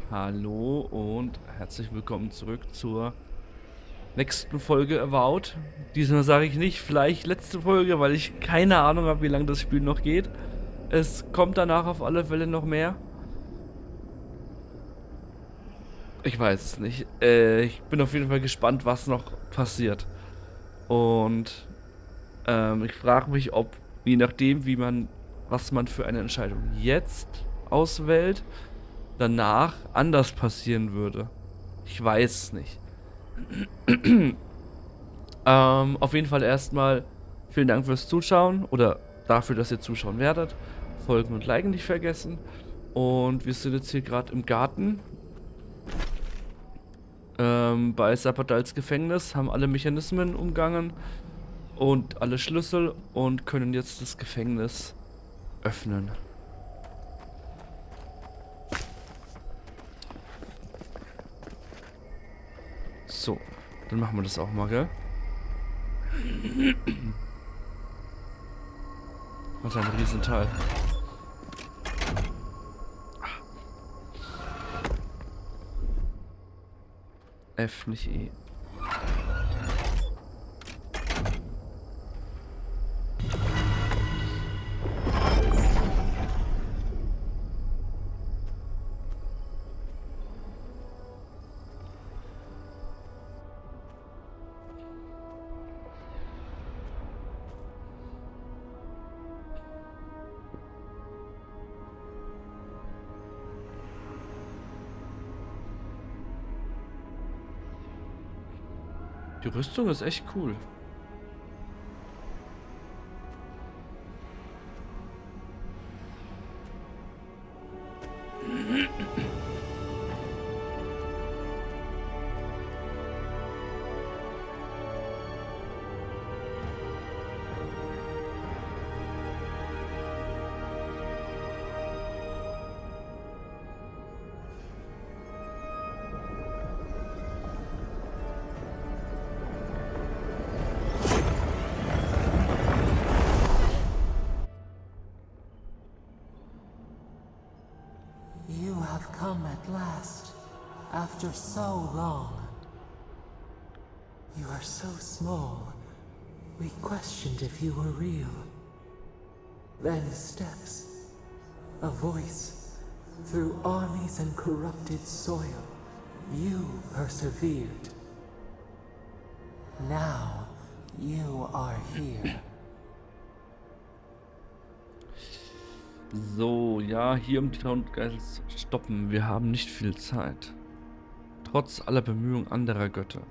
Hallo und herzlich willkommen zurück zur nächsten Folge Avowed. Diesmal sage ich nicht vielleicht letzte Folge, weil ich keine Ahnung habe, wie lange das Spiel noch geht. Es kommt danach auf alle Fälle noch mehr. Ich weiß es nicht. Ich bin auf jeden Fall gespannt, was noch passiert. Und ich frage mich, ob, je nachdem, was man für eine Entscheidung jetzt auswählt, danach anders passieren würde. Ich weiß es nicht. Auf jeden Fall erstmal vielen Dank fürs Zuschauen oder dafür, dass ihr zuschauen werdet. Folgen und liken nicht vergessen. Und wir sind jetzt hier gerade im Garten. Bei Sapatals Gefängnis, haben alle Mechanismen umgangen und alle Schlüssel und können jetzt das Gefängnis öffnen. So, dann machen wir das auch mal, gell? Was ein Riesenteil. F, nicht E. Die Rüstung ist echt cool. You have come at last, after so long. You are so small, we questioned if you were real. Then steps, a voice, through armies and corrupted soil, you persevered. Now, you are here. So, ja, hier um die Traumgeisel zu stoppen. Wir haben nicht viel Zeit. Trotz aller Bemühungen anderer Götter.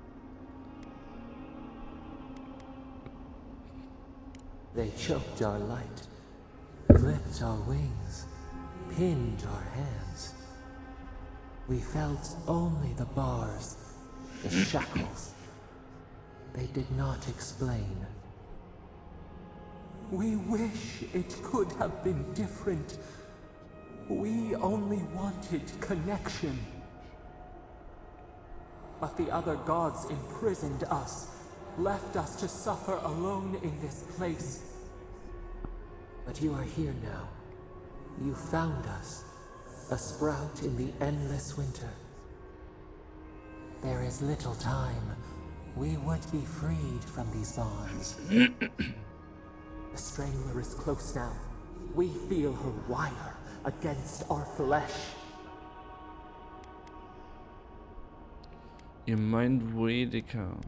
They choked our light, clipped our wings, pinned our hands. We felt only the bars, the shackles. They did not explain. We wish it could have been different. We only wanted connection. But the other gods imprisoned us, left us to suffer alone in this place. But you are here now. You found us, a sprout in the endless winter. There is little time. We would be freed from these bonds. The strangler is close now. We feel her wire against our flesh. Ihr meint Vedica.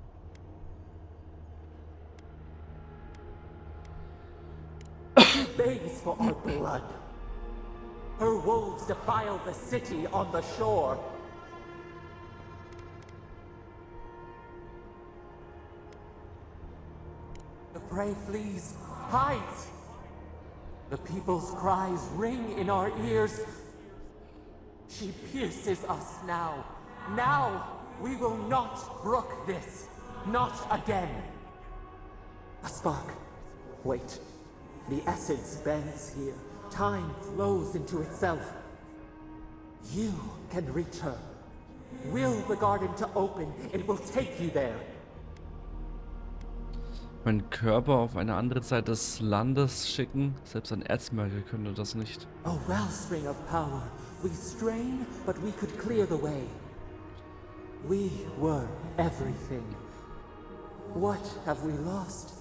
She begs for our blood. Her wolves defile the city on the shore. The prey flees, hides. The people's cries ring in our ears. She pierces us now. Now we will not brook this. Not again. A spark. Wait. The essence bends here. Time flows into itself. You can reach her. Will the garden to open, it will take you there. meinen Körper auf eine andere Seite des Landes schicken? Selbst ein Erzberger könnte das nicht. A wellspring of power. We strain, but we could clear the way. We were everything. What have we lost?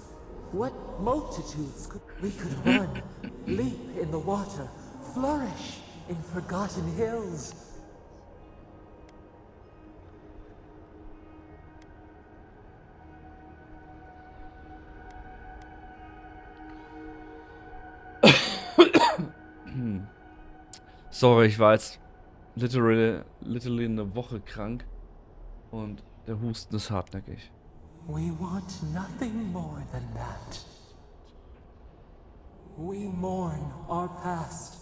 What multitudes we could run, leap in the water, flourish in forgotten hills. Sorry, ich war jetzt literally eine Woche krank und der Husten ist hartnäckig. We want nothing more than that. We mourn our past.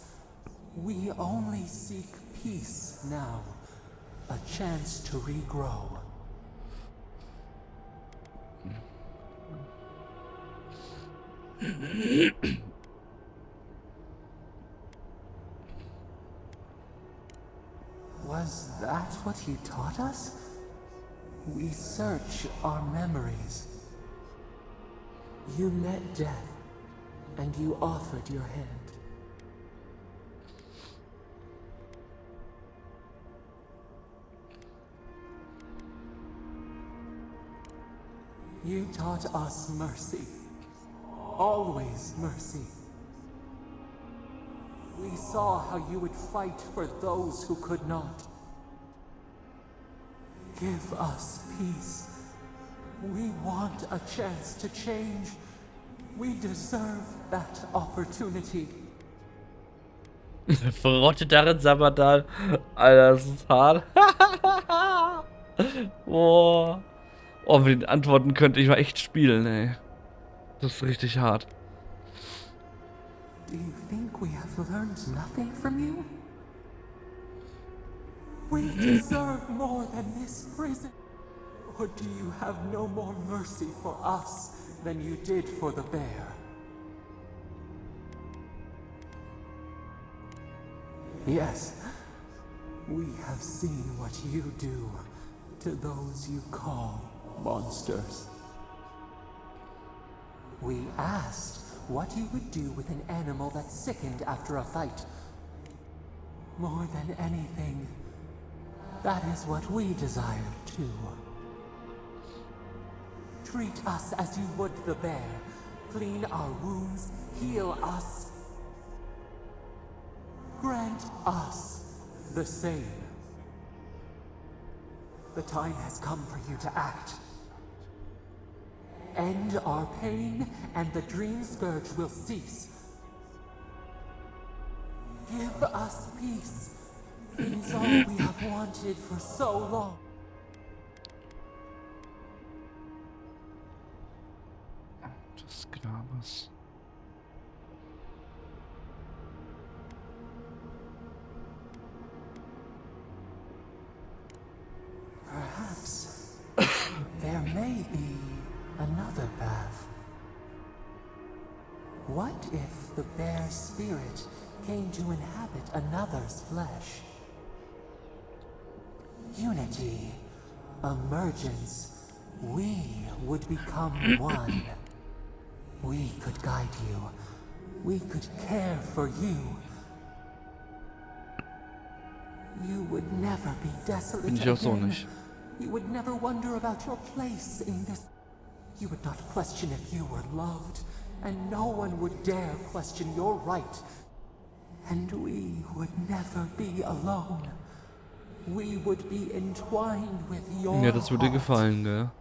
We only seek peace now. A chance to regrow. Was that what he taught us? We search our memories. You met death, and you offered your hand. You taught us mercy. Always mercy. We saw how you would fight for those who could not. Give us peace. We want a chance to change. We deserve that opportunity. Verrottet darin Sabbatal. Alter, das ist hart. Boah. Oh, mit den Antworten könnte ich mal echt spielen, ey. Das ist richtig hart. Do you think we have learned nothing from you? We deserve more than this prison. Or do you have no more mercy for us than you did for the bear? Yes, we have seen what you do to those you call monsters. We asked what you would do with an animal that sickened after a fight. More than anything, that is what we desire too. Treat us as you would the bear. Clean our wounds, heal us. Grant us the same. The time has come for you to act. End our pain, and the dream scourge will cease. Give us peace. It is all we have wanted for so long. Des Grabes. Perhaps there may be another path. What if the bear's spirit came to inhabit another's flesh? Unity, emergence, we would become one. We could guide you. We could care for you. You would never be desolate Bin ich auch so again. nicht. You would never wonder about your place in this. You would not question if you were loved, and no one would dare question your right. And we would never be alone. We would be entwined with your Ja, das würde dir heart. gefallen, gell?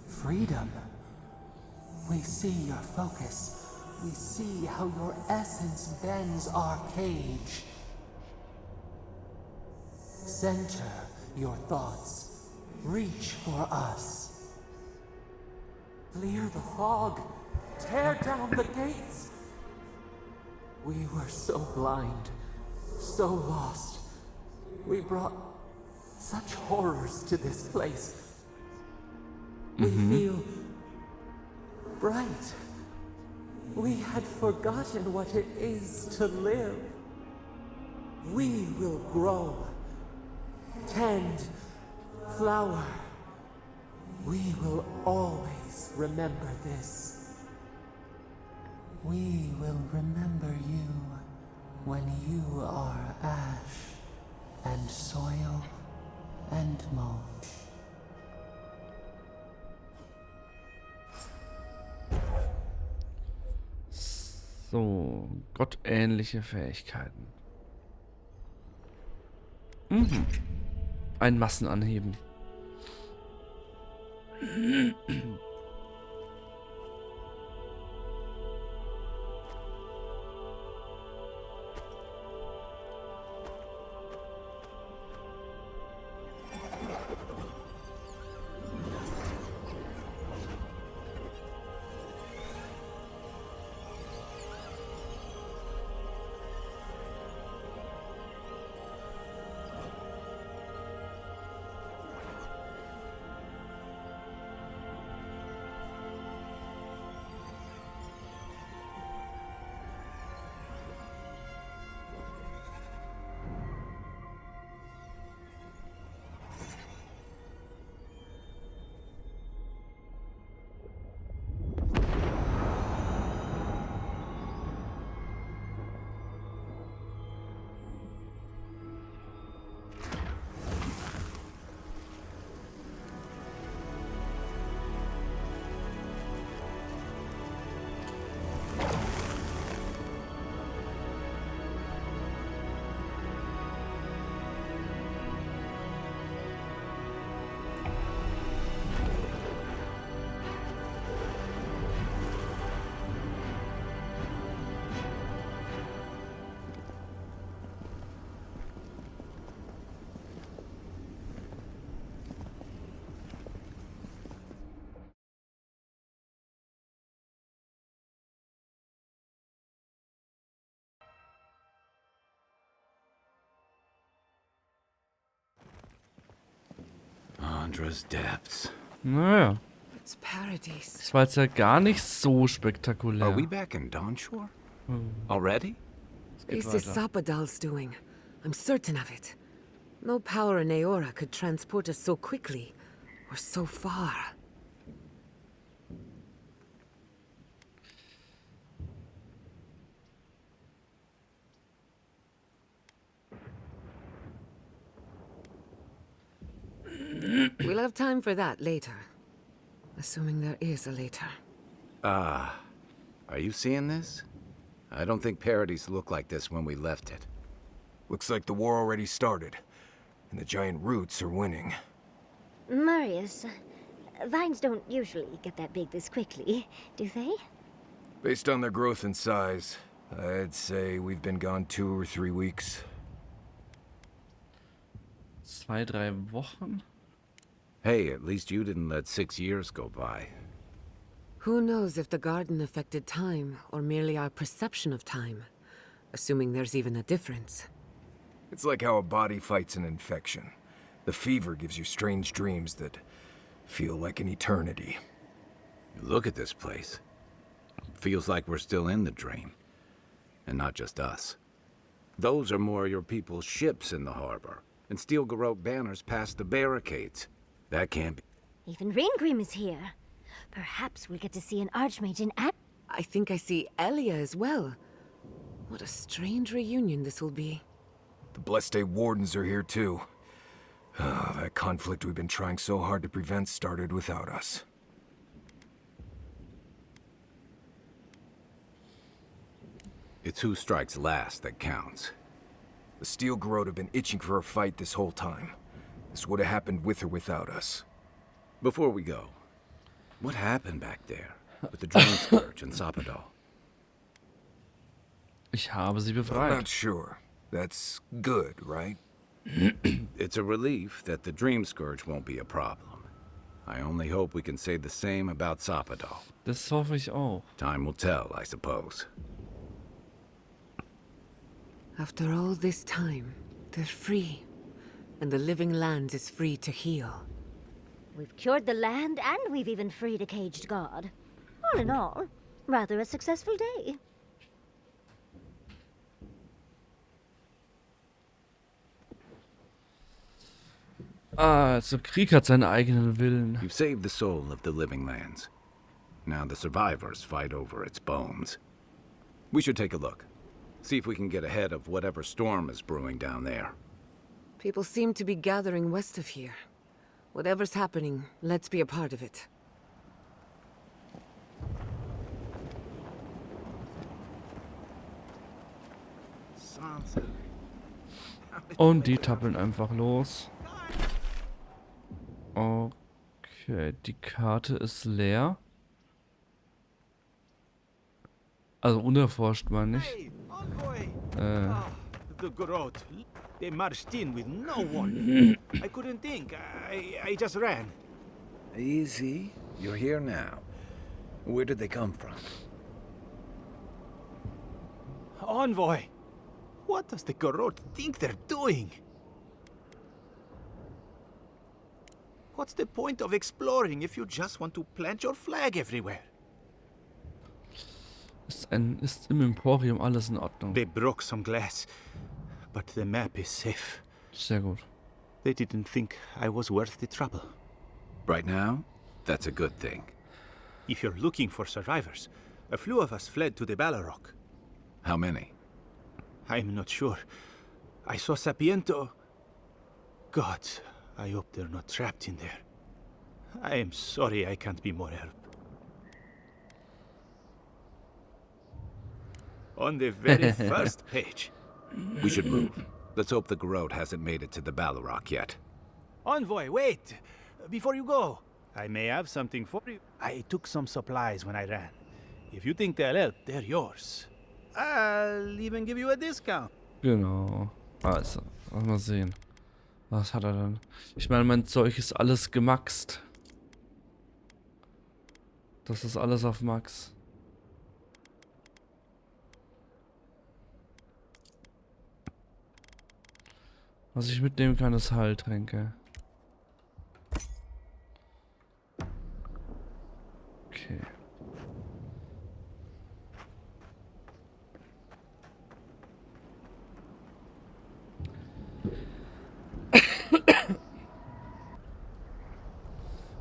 Freedom. We see your focus. We see how your essence bends our cage. Center your thoughts. Reach for us. Clear the fog. Tear down the gates. We were so blind, so lost. We brought such horrors to this place. We feel bright. We had forgotten what it is to live. We will grow, tend, flower. We will always remember this. We will remember you when you are ash and soil and mold. So, gottähnliche Fähigkeiten. Mhm. Ein Massenanheben. Andra's depths. Naja, It's Paradies. das war jetzt ja gar nicht so Are spektakulär. we back in Dawnshore? Already? Geht Is this weiter. Sapadal's doing? I'm certain of it. No power in Aora could transport us so quickly, or so far. We'll have time for that later. Assuming there is a later. Are you seeing this? I don't think Paradies looked like this when we left it. Looks like the war already started, and the giant roots are winning. Marius, vines don't usually get that big this quickly, do they? Based on their growth and size, I'd say we've been gone 2 or 3 weeks. 2-3 Wochen? Hey, at least you didn't let 6 years go by. Who knows if the garden affected time, or merely our perception of time? Assuming there's even a difference. It's like how a body fights an infection. The fever gives you strange dreams that feel like an eternity. Look at this place. Feels like we're still in the dream. And not just us. Those are more your people's ships in the harbor, and steel garrote banners past the barricades. That can't be. Even Raingrim is here. Perhaps we'll get to see an archmage in act. I think I see Elia as well. What a strange reunion this will be. The Blessed Wardens are here too. That conflict we've been trying so hard to prevent started without us. It's who strikes last that counts. The steel garrote have been itching for a fight this whole time. This would have happened with or without us. Before we go, what happened back there with the Dream Scourge and Sapadal? Ich habe sie I'm befreit. not sure. That's good, right? It's a relief that the Dream Scourge won't be a problem. I only hope we can say the same about Sapadal. Das hoffe ich auch. Time will tell, I suppose. After all this time, they're free. And the living land is free to heal. We've cured the land, and we've even freed a caged god. All in all, rather a successful day. Also Krieg hat seinen eigenen Willen. You've saved the soul of the living lands. Now the survivors fight over its bones. We should take a look. See if we can get ahead of whatever storm is brewing down there. People seem to be gathering west of here. Whatever's happening, let's be a part of it. Und die tappeln einfach los. Okay, die Karte ist leer. Also unerforscht, meine ich. The Groot. They marched in with no warning. I couldn't think. I just ran. Easy. You're here now. Where did they come from? Envoy! What does the Groot think they're doing? What's the point of exploring if you just want to plant your flag everywhere? Ist im Emporium alles in Ordnung? They broke some glass, but the map is safe. Sehr gut. They didn't think I was worth the trouble. Right now, that's a good thing. If you're looking for survivors, a few of us fled to the Balrog. How many? I'm not sure. I saw Sapiento. God, I hope they're not trapped in there. I am sorry I can't be more help. On the very first page. We should move. Let's hope the Garrote hasn't made it to the Balrog yet. Envoy, wait! Before you go, I may have something for you. I took some supplies when I ran. If you think they'll help, they're yours. I'll even give you a discount. Genau. Also, mal sehen. Was hat er denn? Ich meine, mein Zeug ist alles gemaxt. Das ist alles auf Max. Was ich mitnehmen kann, ist Heiltränke. Okay.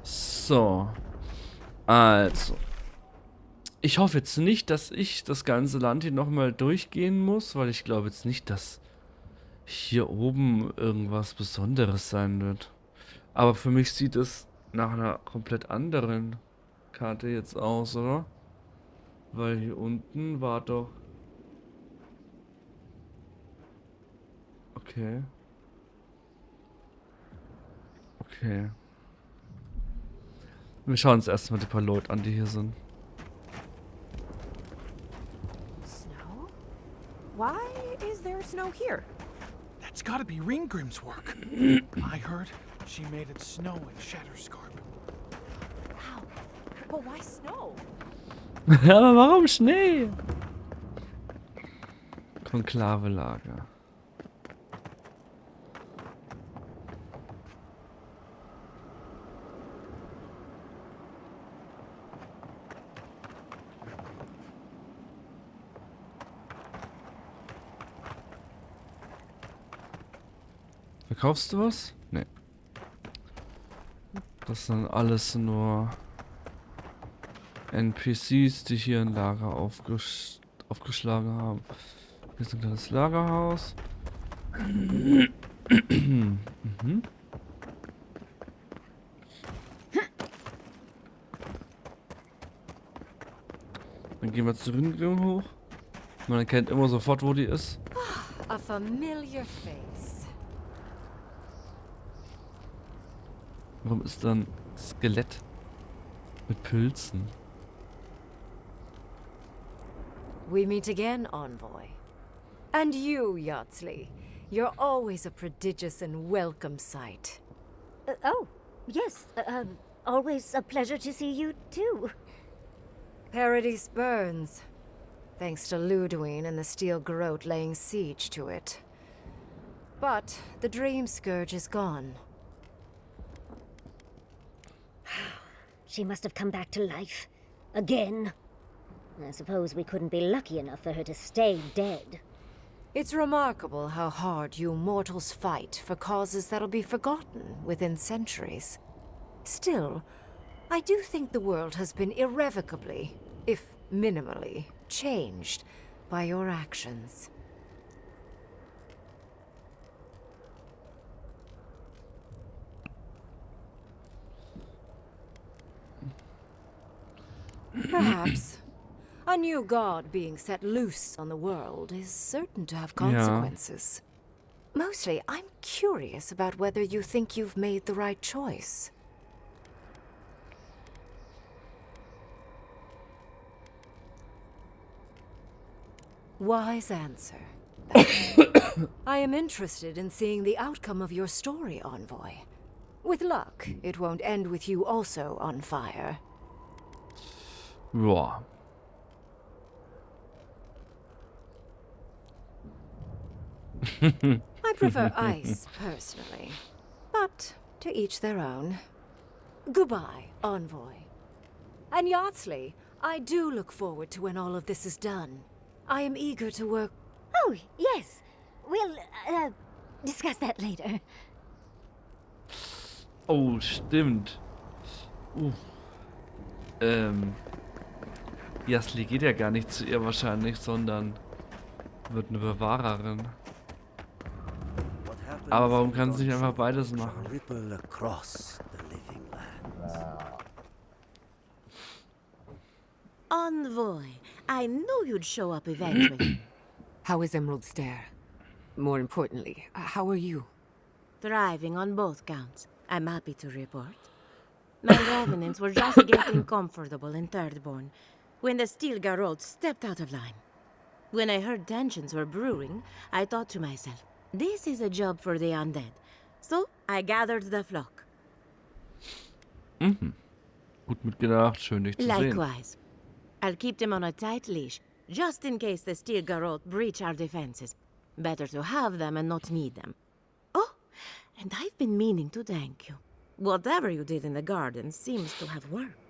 So. Also. Ich hoffe jetzt nicht, dass ich das ganze Land hier nochmal durchgehen muss, weil ich glaube jetzt nicht, dass hier oben irgendwas Besonderes sein wird. Aber für mich sieht es nach einer komplett anderen Karte jetzt aus, oder? Weil hier unten war doch... Okay. Okay. Wir schauen uns erstmal die paar Leute an, die hier sind. Snow? Why is there snow here? That's gotta be Ringgrim's work. I heard she made it snow in Shatterscarp. Wow. But why snow? Aber warum Schnee? Konklave-Lager. Verkaufst du was? Nee. Das sind alles nur NPCs, die hier ein Lager aufgeschlagen haben. Hier ist ein kleines Lagerhaus. Mhm. Dann gehen wir zu Ringgrim hoch. Man erkennt immer sofort, wo die ist. A familiar face. Warum ist da ein Skelett mit Pilzen? We meet again, Envoy. And you, Yardsley. You're always a prodigious and welcome sight. Oh, yes. Always a pleasure to see you, too. Paradies burns. Thanks to Ludwig and the Steel Garrote laying siege to it. But the Dream Scourge is gone. She must have come back to life. Again. I suppose we couldn't be lucky enough for her to stay dead. It's remarkable how hard you mortals fight for causes that'll be forgotten within centuries. Still, I do think the world has been irrevocably, if minimally, changed by your actions. Perhaps a new god being set loose on the world is certain to have consequences. Mostly, I'm curious about whether you think you've made the right choice. Wise answer. I am interested in seeing the outcome of your story, Envoy. With luck, it won't end with you also on fire. Ja. I prefer ice, personally. But to each their own. Goodbye, Envoy. And Yardsley, I do look forward to when all of this is done. I am eager to work... Oh, yes. We'll, discuss that later. Oh, stimmt. Yasli geht ja gar nicht zu ihr wahrscheinlich, sondern wird eine Bewahrerin. Aber warum kann sie nicht einfach beides machen? Envoy, I knew you'd show up eventually. How is Emerald Stair? More importantly, how are you? Thriving on both counts, I'm happy to report. My revenants were just getting comfortable in Thirdborn when the Steel Garrote stepped out of line. When I heard tensions were brewing, I thought to myself, this is a job for the undead. So I gathered the flock. Mhm. Gut mitgedacht, schön dich zu sehen. Likewise. I'll keep them on a tight leash, just in case the Steel Garrote breach our defenses. Better to have them and not need them. Oh, and I've been meaning to thank you. Whatever you did in the garden seems to have worked.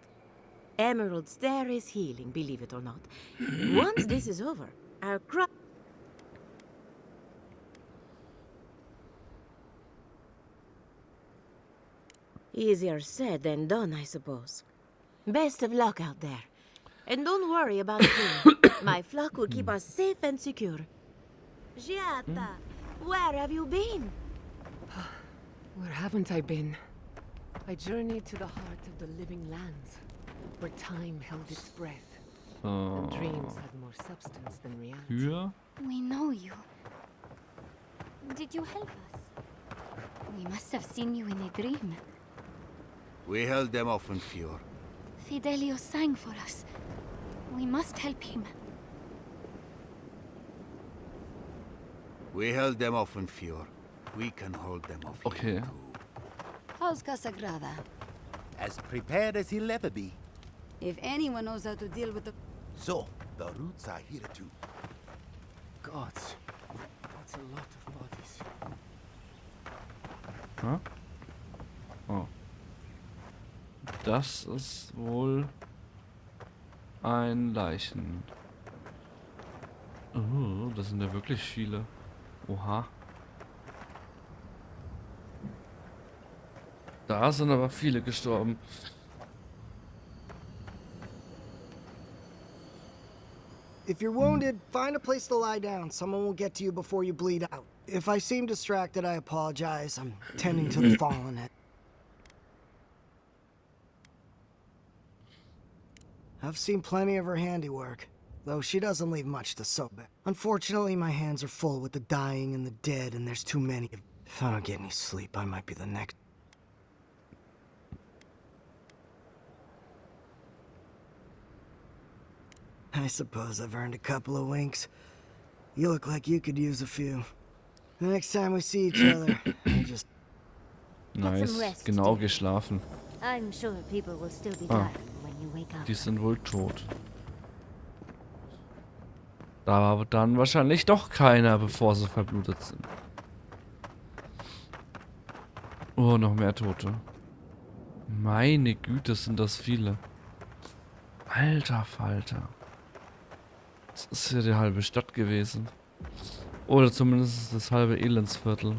Emerald Stair is healing, believe it or not. Once this is over, our crop... Easier said than done, I suppose. Best of luck out there. And don't worry about a thing. My flock will keep us safe and secure. Giata, where have you been? Where haven't I been? I journeyed to the heart of the living lands, where time held its breath, and dreams had more substance than reality. Für? We know you. Did you help us? We must have seen you in a dream. We held them off in Fjord. Fidelio sang for us. We must help him. We held them off in Fjord. We can hold them off Okay. here too. How's Casagrada? As prepared as he'll ever be. If anyone knows how to deal with the... So, the roots are here too. Gods. That's a lot of bodies. Huh? Oh. Das ist wohl ein Leichen. Oh, das sind ja wirklich viele. Oha. Da sind aber viele gestorben. If you're wounded, find a place to lie down. Someone will get to you before you bleed out. If I seem distracted, I apologize. I'm tending to the fallen. I've seen plenty of her handiwork, though she doesn't leave much to sew back. Unfortunately, my hands are full with the dying and the dead, and there's too many. If I don't get any sleep, I might be the next. I suppose I've earned a couple of winks. You look like you could use a few. The next time we see each other, I just... Nice, genau geschlafen. I'm sure people will still be tired when you wake up. Die sind wohl tot. Da war dann wahrscheinlich doch keiner, bevor sie verblutet sind. Oh, noch mehr Tote. Meine Güte, sind das viele. Alter Falter. Das ist ja die halbe Stadt gewesen. Oder zumindest das halbe Elendsviertel.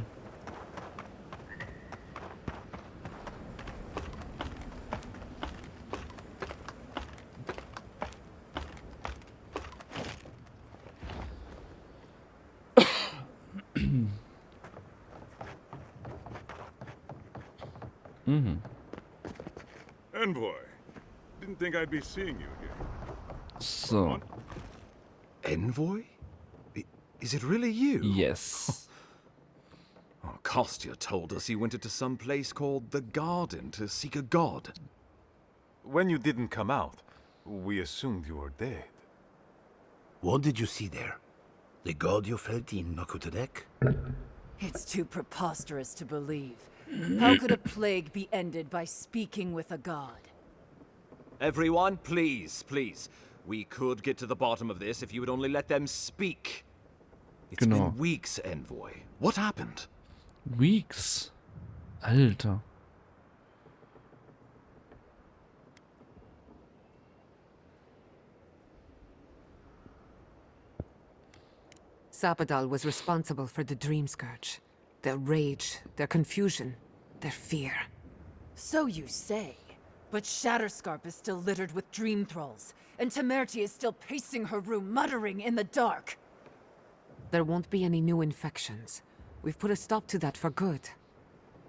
Envoy, didn't think I'd be seeing you again. So. Envoy? Is it really you? Yes. Oh, Kostya told us you went into some place called the Garden to seek a god. When you didn't come out, we assumed you were dead. What did you see there? The god you felt in Nakutadek? It's too preposterous to believe. How could a plague be ended by speaking with a god? Everyone, please, please. We could get to the bottom of this if you would only let them speak. It's been weeks, Envoy. What happened? Weeks? Alter. Sapadal was responsible for the Dream Scourge. Their rage, their confusion, their fear. So you say. But Shatterscarp is still littered with dream thralls, and Temerty is still pacing her room, muttering in the dark. There won't be any new infections. We've put a stop to that for good.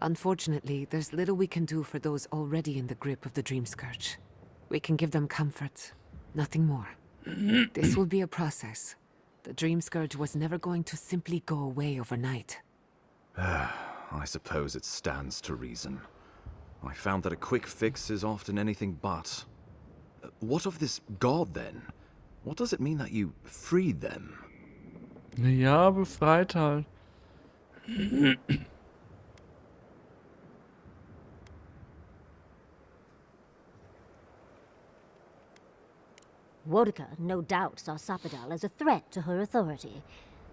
Unfortunately, there's little we can do for those already in the grip of the Dream Scourge. We can give them comfort, nothing more. This will be a process. The Dream Scourge was never going to simply go away overnight. I suppose it stands to reason. I found that a quick fix is often anything but. What of this god, then? What does it mean that you freed them? Ja, befreit halt. Wodka no doubt saw Sapadal as a threat to her authority.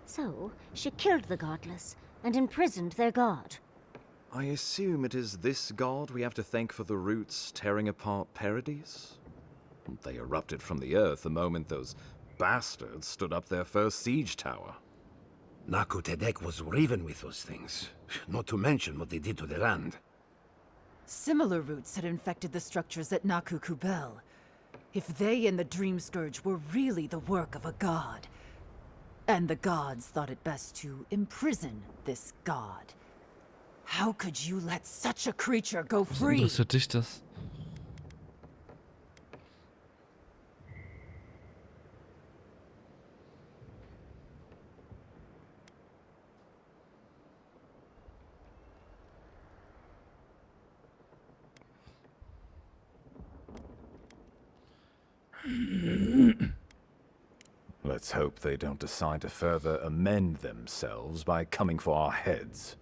So, she killed the godless and imprisoned their god. I assume it is this god we have to thank for the roots tearing apart Paradies? They erupted from the earth the moment those bastards stood up their first siege tower. Nakutadek was riven with those things, not to mention what they did to the land. Similar roots had infected the structures at Naku Kubel. If they and the Dream Scourge were really the work of a god, and the gods thought it best to imprison this god, how could you let such a creature go free? Was interessiert dich das? Let's hope they don't decide to further amend themselves by coming for our heads.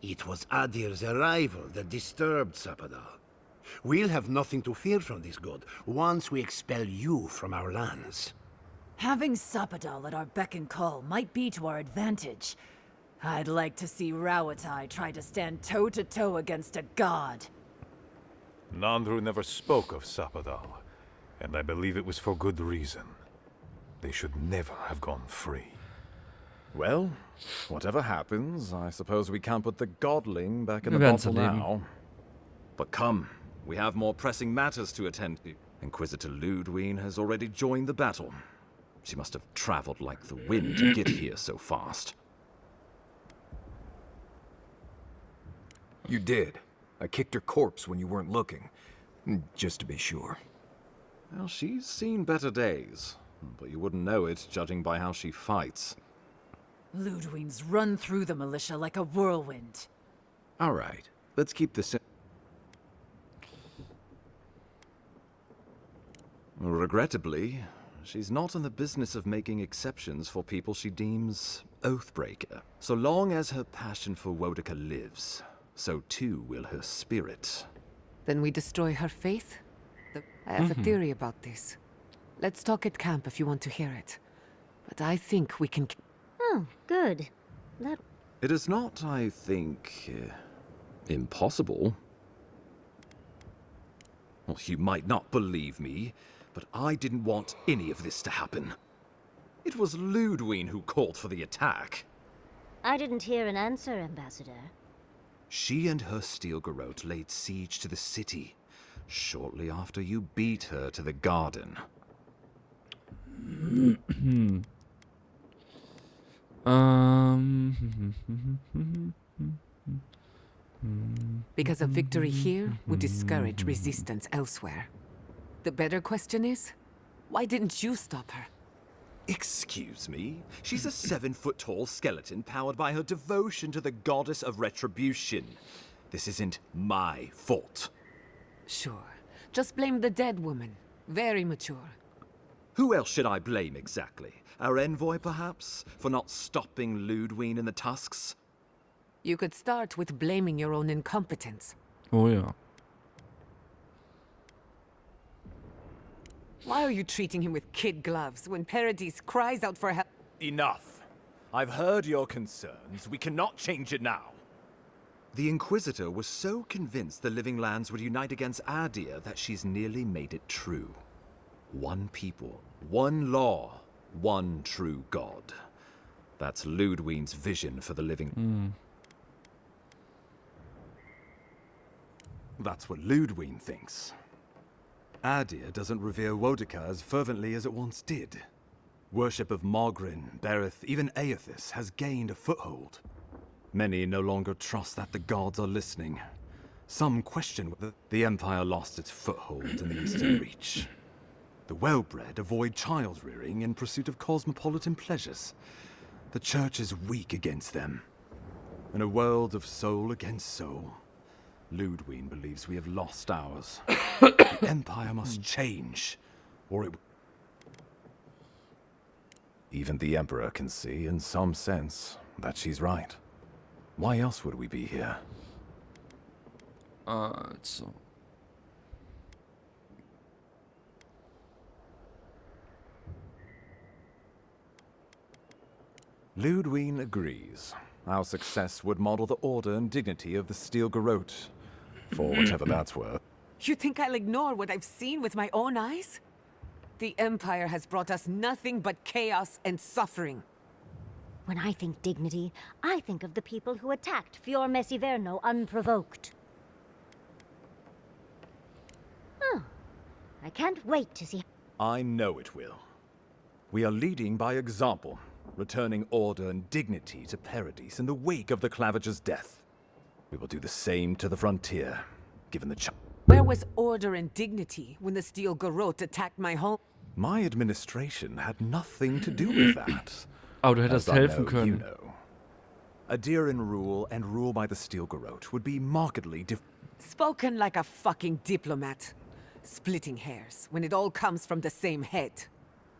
It was Adir's arrival that disturbed Sapadal. We'll have nothing to fear from this god once we expel you from our lands. Having Sapadal at our beck and call might be to our advantage. I'd like to see Rawatai try to stand toe-to-toe against a god. Nandru never spoke of Sapadal, and I believe it was for good reason. They should never have gone free. Well, whatever happens, I suppose we can't put the godling back in the bottle now. But come, we have more pressing matters to attend to. Inquisitor Ludwig has already joined the battle. She must have traveled like the wind to get here so fast. You did. I kicked her corpse when you weren't looking, just to be sure. Well, she's seen better days, but you wouldn't know it judging by how she fights. Ludwig's run through the militia like a whirlwind. All right, let's keep this in. Regrettably, she's not in the business of making exceptions for people she deems oathbreaker. So long as her passion for Wodka lives, so too will her spirit. Then we destroy her faith? I have a theory about this. Let's talk at camp if you want to hear it. But I think we can... Oh, good. It is not, I think, impossible. Well, you might not believe me, but I didn't want any of this to happen. It was Ludwig who called for the attack. I didn't hear an answer, Ambassador. She and her steel garrote laid siege to the city shortly after you beat her to the garden. Because a victory here would discourage resistance elsewhere. The better question is, why didn't you stop her? Excuse me? She's a 7-foot-tall skeleton powered by her devotion to the goddess of retribution. This isn't my fault. Sure. Just blame the dead woman. Very mature. Who else should I blame exactly? Our envoy, perhaps? For not stopping Ludwig in the tusks? You could start with blaming your own incompetence. Oh ja. Why are you treating him with kid gloves when Paradies cries out for help? Enough. I've heard your concerns. We cannot change it now. The Inquisitor was so convinced the living lands would unite against Adir that she's nearly made it true. One people, one law, one true God. That's Ludwig's vision for the living. That's what Ludwig thinks. Adir doesn't revere Wodika as fervently as it once did. Worship of Mogrin, Berith, even Aethys has gained a foothold. Many no longer trust that the gods are listening. Some question whether the Empire lost its foothold in the Eastern Reach. The well-bred avoid child-rearing in pursuit of cosmopolitan pleasures. The Church is weak against them. In a world of soul against soul, Ludwig believes we have lost ours. The Empire must change, or it... Even the Emperor can see, in some sense, that she's right. Why else would we be here? Also. Ludwig agrees. Our success would model the order and dignity of the Steel Garrote, for whatever that's worth. You think I'll ignore what I've seen with my own eyes? The Empire has brought us nothing but chaos and suffering. When I think dignity, I think of the people who attacked Fior Messiverno unprovoked. Oh, I can't wait to see... I know it will. We are leading by example, returning order and dignity to Paradies in the wake of the Clavager's death. We will do the same to the frontier, given the chance. Where was order and dignity when the Steel Garrote attacked my home? My administration had nothing to do with that. Aber du hättest helfen können. You know. Adiran rule and rule by the Steel Garrote would be markedly Spoken like a fucking diplomat. Splitting hairs when it all comes from the same head.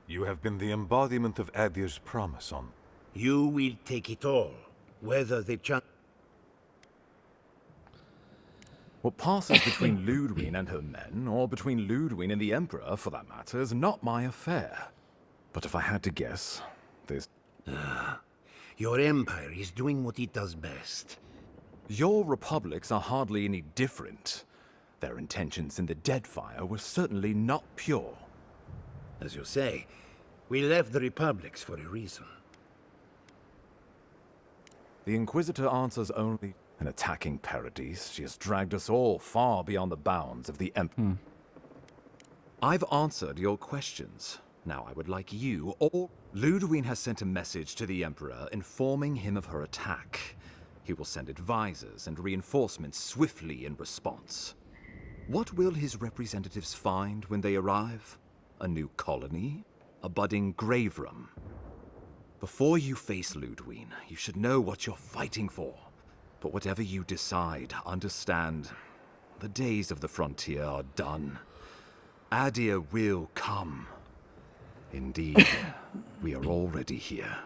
You have been the embodiment of Adir's promise on... You will take it all, whether the What passes between Ludwig and her men, or between Ludwig and the Emperor, for that matter, is not my affair. But if I had to guess, there's... Your empire is doing what it does best. Your republics are hardly any different. Their intentions in the Deadfire were certainly not pure. As you say, we left the republics for a reason. The Inquisitor answers only... In attacking Paradies, she has dragged us all far beyond the bounds of the Empire. I've answered your questions. Now I would like you all... Ludwig has sent a message to the Emperor informing him of her attack. He will send advisors and reinforcements swiftly in response. What will his representatives find when they arrive? A new colony? A budding grave room? Before you face Ludwig, you should know what you're fighting for. But whatever you decide, understand, the days of the frontier are done. Adir will come. Indeed, we are already here.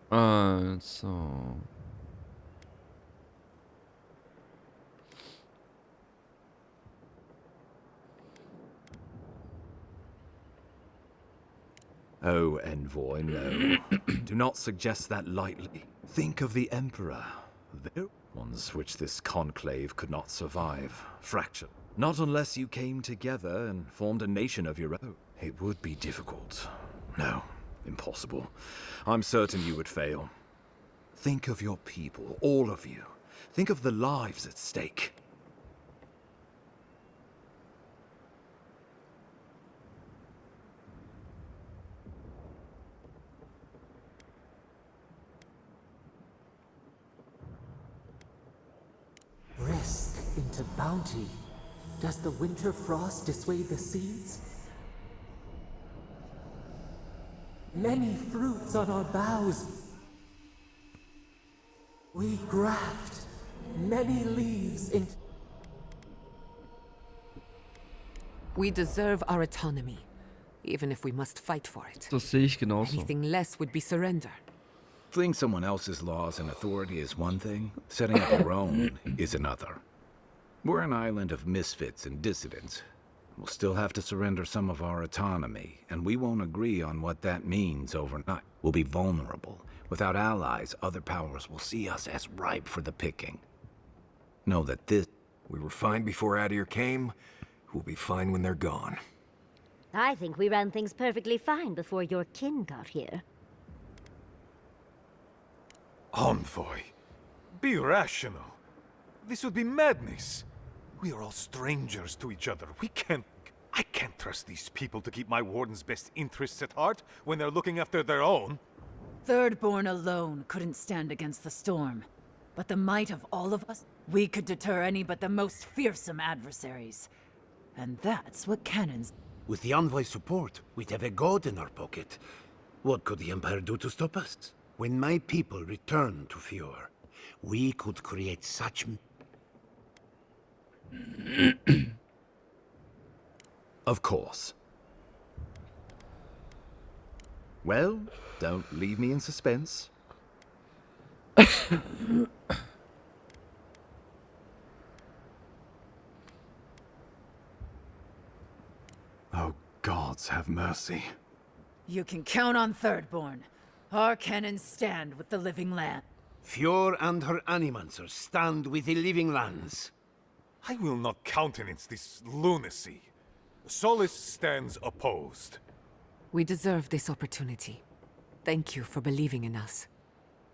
Also. Oh, Envoy, no. Do not suggest that lightly. Think of the Emperor. There ones which this conclave could not survive. Fracture. Not unless you came together and formed a nation of your own. It would be difficult. No, impossible. I'm certain you would fail. Think of your people, all of you. Think of the lives at stake. Risk into bounty. Does the winter frost dissuade the seeds? Many fruits on our boughs. We graft many leaves into... We deserve our autonomy, even if we must fight for it. Das sehe ich genauso. Anything less would be surrender. Fleeing someone else's laws and authority is one thing. Setting up our own is another. We're an island of misfits and dissidents. We'll still have to surrender some of our autonomy, and we won't agree on what that means overnight. We'll be vulnerable. Without allies, other powers will see us as ripe for the picking. Know that this... We were fine before Adir came. We'll be fine when they're gone. I think we ran things perfectly fine before your kin got here. Envoy, be rational. This would be madness. We are all strangers to each other. I can't trust these people to keep my warden's best interests at heart when they're looking after their own. Thirdborn alone couldn't stand against the storm. But the might of all of us, we could deter any but the most fearsome adversaries. And that's what cannons... With the Envoy's support, we'd have a god in our pocket. What could the Empire do to stop us? When my people return to Fjord, we could create such... Of course. Well, don't leave me in suspense. Oh, gods have mercy. You can count on Thirdborn. Our cannons stand with the living land. Fjord and her animancers stand with the living lands. I will not countenance this lunacy. Solus stands opposed. We deserve this opportunity. Thank you for believing in us.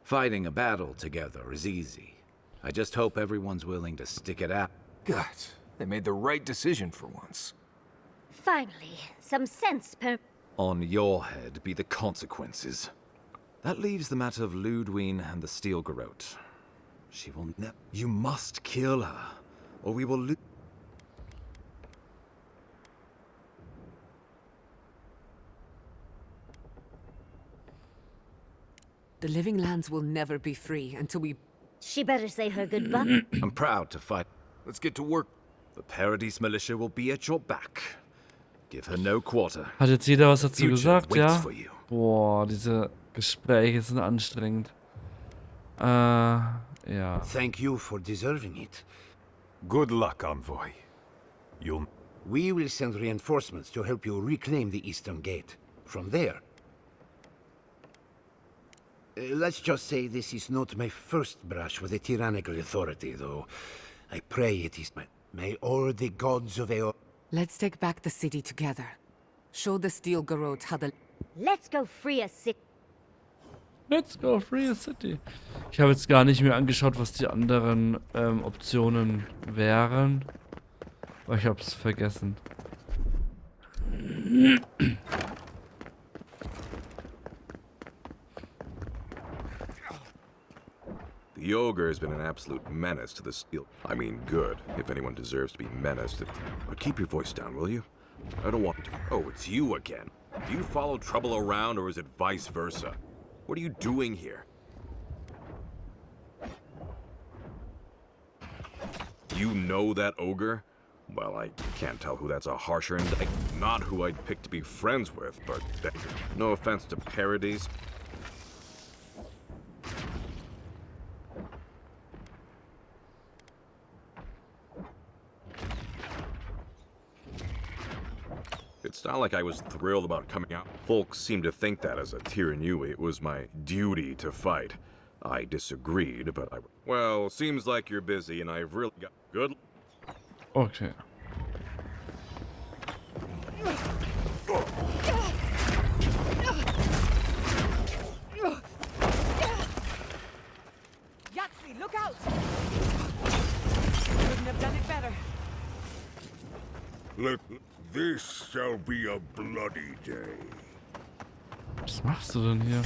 Fighting a battle together is easy. I just hope everyone's willing to stick it out. God, they made the right decision for once. Finally, some sense On your head be the consequences. That leaves the matter of Ludwine and the Steel Garrote. She will You must kill her, or we will lose. The living lands will never be free until we... She better say her goodbye. I'm proud to fight. Let's get to work. The Paradies militia will be at your back. Give her no quarter. Hat jetzt jeder was dazu gesagt, ja? For you. Boah, diese Gespräche sind anstrengend. Ja. Thank you for deserving it. Good luck, Envoy. We will send reinforcements to help you reclaim the Eastern Gate. From there... let's just say this is not my first brush with a tyrannical authority, though. I pray it is my... May all the gods of Eor... Let's take back the city together. Show the Steel Garrote how the... Let's go free a city. Let's go free a city. Ich habe jetzt gar nicht mehr angeschaut, was die anderen Optionen wären. Aber ich hab's vergessen. The ogre has been an absolute menace to the steel. I mean, good, if anyone deserves to be menaced. But keep your voice down, will you? I don't want to. Oh, it's you again. Do you follow trouble around, or is it vice versa? What are you doing here? You know that ogre? Well, I can't tell who that's a harsher not who I'd pick to be friends with, but no offense to Paradies. It's not like I was thrilled about coming out. Folks seem to think that as a Tirannui, it was my duty to fight. I disagreed, but well, seems like you're busy and I've really got good... Okay. Yahtzee, look out! Couldn't have done it better. This shall be a bloody day. Was machst du denn hier?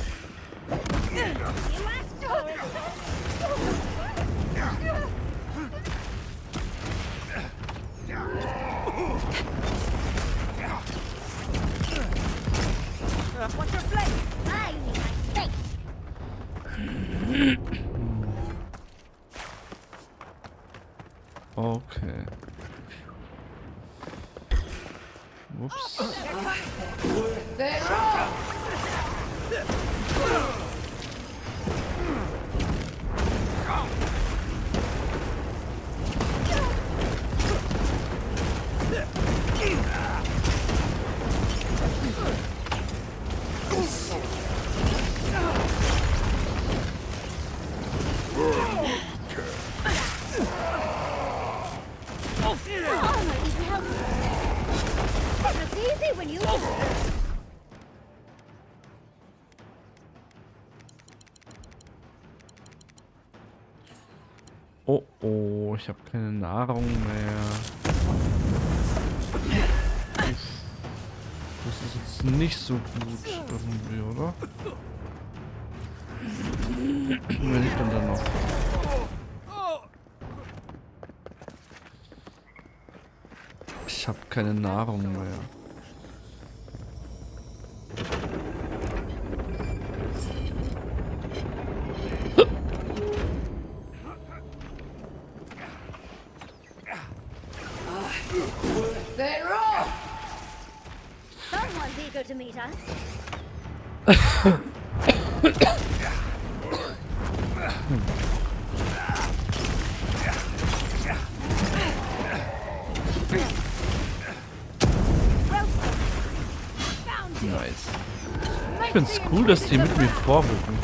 What's your flame? I need my space. Okay. Ups. It's easy when you... Oh oh, ich habe keine Nahrung mehr. Das ist jetzt nicht so gut irgendwie, oder? Wer liegt denn da noch? Ich habe keine Nahrung mehr. Someone's eager to meet us. Nice. Ich find's cool, dass die mit mir vorrücken.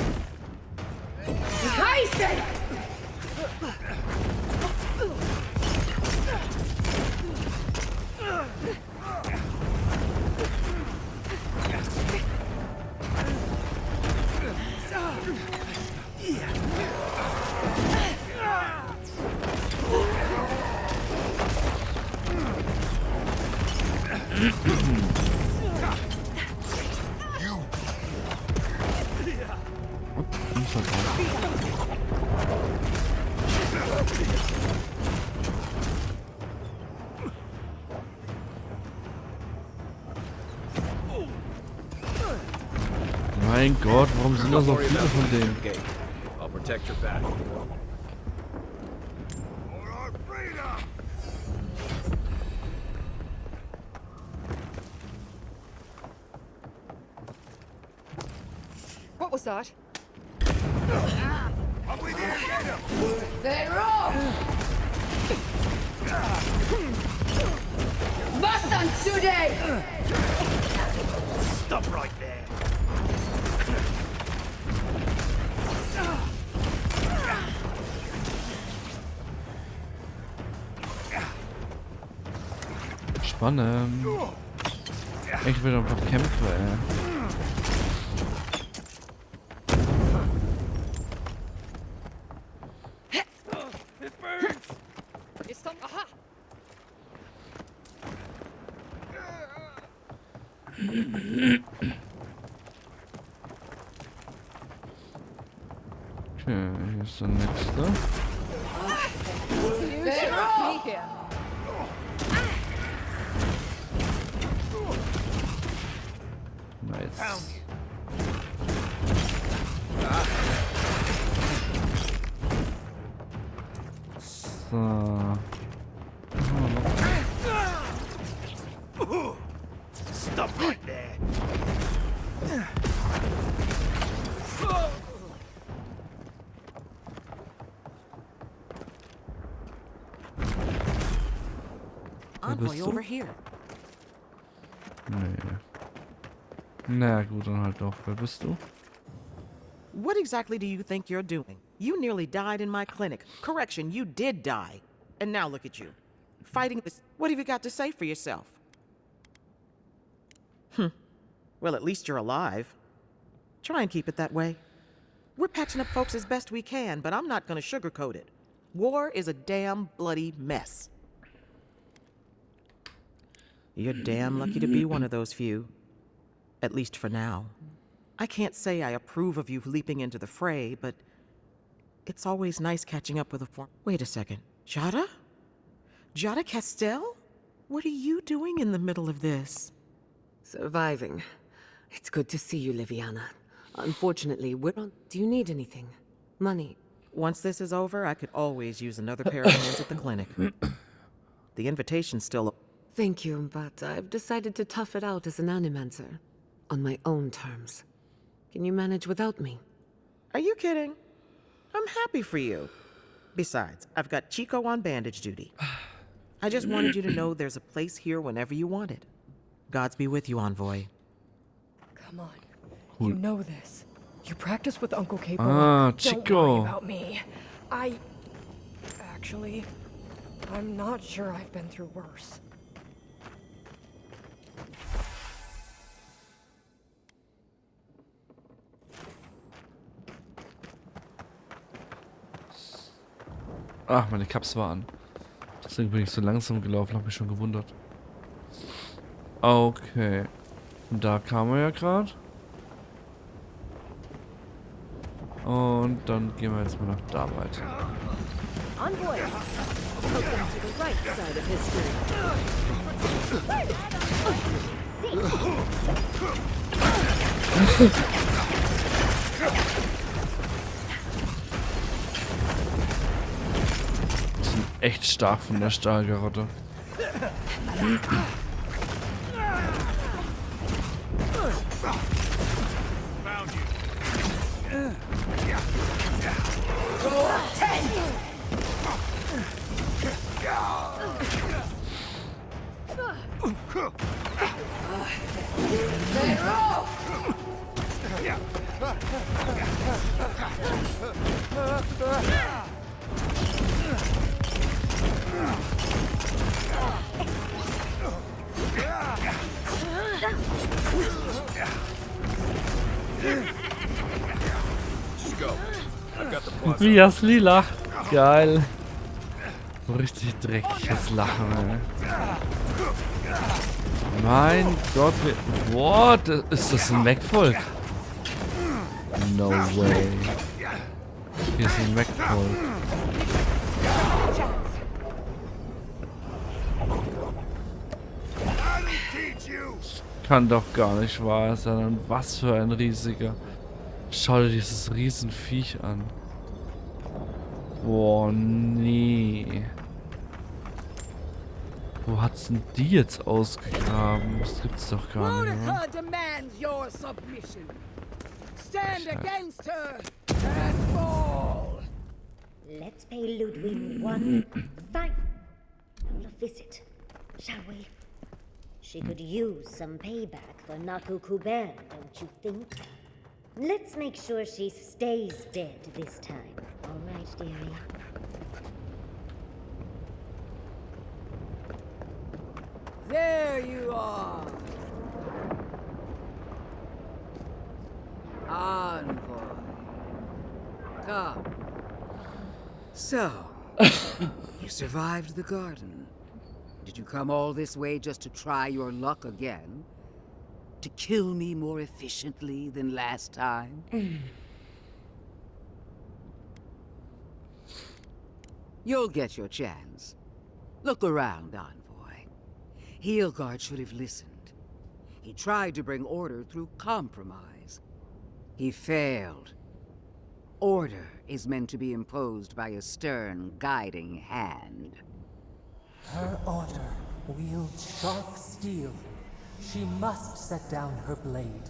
Mein Gott, warum sind da so viele von denen? I'll protect your back. What was that? They're wrong! Basan today! Stop right there. Spannend. Ich will einfach kämpfen, ey. Okay, hier ist der nächste. Nice. So. Stop right there. Envoy over here. Nee. Na gut, dann halt doch. Wer bist du? What exactly do you think you're doing? You nearly died in my clinic. Correction, you did die. And now look at you. Fighting this. What have you got to say for yourself? Well, at least you're alive. Try and keep it that way. We're patching up folks as best we can, but I'm not gonna sugarcoat it. War is a damn bloody mess. You're damn lucky to be one of those few. At least for now. I can't say I approve of you leaping into the fray, but it's always nice catching up with a form. Wait a second. Jada? Jada Castell? What are you doing in the middle of this? Surviving. It's good to see you, Liviana. Unfortunately, we're on... Do you need anything? Money? Once this is over, I could always use another pair of hands at the clinic. The invitation's still... Thank you, but I've decided to tough it out as an animancer. On my own terms. Can you manage without me? Are you kidding? I'm happy for you. Besides, I've got Chico on bandage duty. I just wanted you to know there's a place here whenever you want it. Gods be with you, Envoy. Come on. You know this. You practice with Uncle Capo. Ah, Don't Chico. worry about me. Actually, I'm not sure I've been through worse. Ach, meine Kaps war an. Deswegen bin ich so langsam gelaufen, habe mich schon gewundert. Okay. Und da kamen wir ja gerade. Und dann gehen wir jetzt mal nach da weiter. Envoy, welcome to the right side of history. Die sind echt stark von der Stahlgarotte. Wie das Lila. Geil. So richtig dreckiges Lachen, ey. Mein Gott, what? Ist das ein Mech-Volk? No way. Hier ist ein Mech-Volk. Kann doch gar nicht wahr sein. Was für ein riesiger. Schau dir dieses Riesenviech an. Boah, nee. Wo hat's denn die jetzt ausgegraben? Das gibt's doch gar nicht, oder? Demands your submission. Stand against her and fall. Let's pay Ludwig one final visit, shall we? She could use some payback for Naku Kubel, don't you think? Let's make sure she stays dead this time. All right, dearie? There you are. Envoy. Come. So, you survived the garden. Did you come all this way just to try your luck again? To kill me more efficiently than last time? You'll get your chance. Look around, Envoy. Heelguard should have listened. He tried to bring order through compromise. He failed. Order is meant to be imposed by a stern, guiding hand. Her order wields sharp steel. She must set down her blade.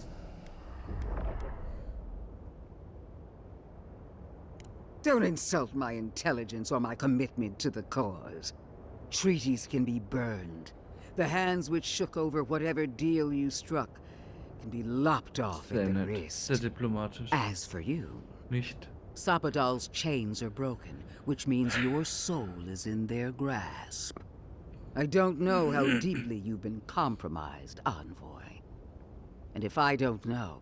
Don't insult my intelligence or my commitment to the cause. Treaties can be burned. The hands which shook over whatever deal you struck can be lopped off Sehr at the nett. wrist. Sehr diplomatisch. As for you, Nicht. Sapadal's chains are broken, which means your soul is in their grasp. I don't know how deeply you've been compromised, Envoy. And if I don't know...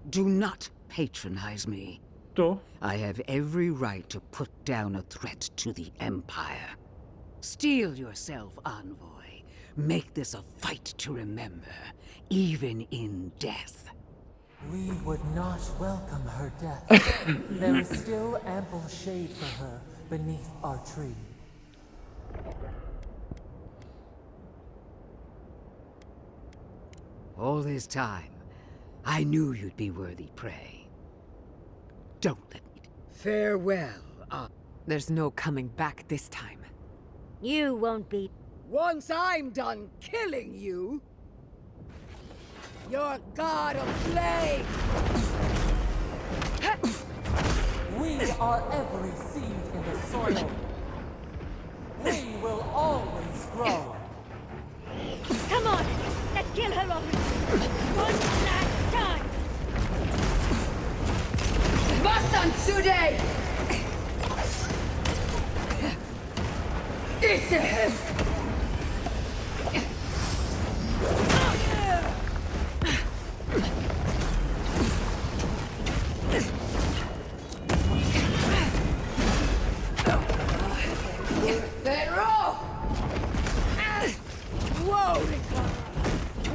Do not patronize me. Doch. I have every right to put down a threat to the Empire. Steel yourself, envoy. Make this a fight to remember, even in death. We would not welcome her death. There is still ample shade for her beneath our tree. All this time, I knew you'd be worthy prey. Don't let me... Farewell, There's no coming back this time. You won't be... Once I'm done killing you, you're god of flame! We are every seed in the soil. We will always grow. Come on! Let's kill her already! One last time! Masan Sude!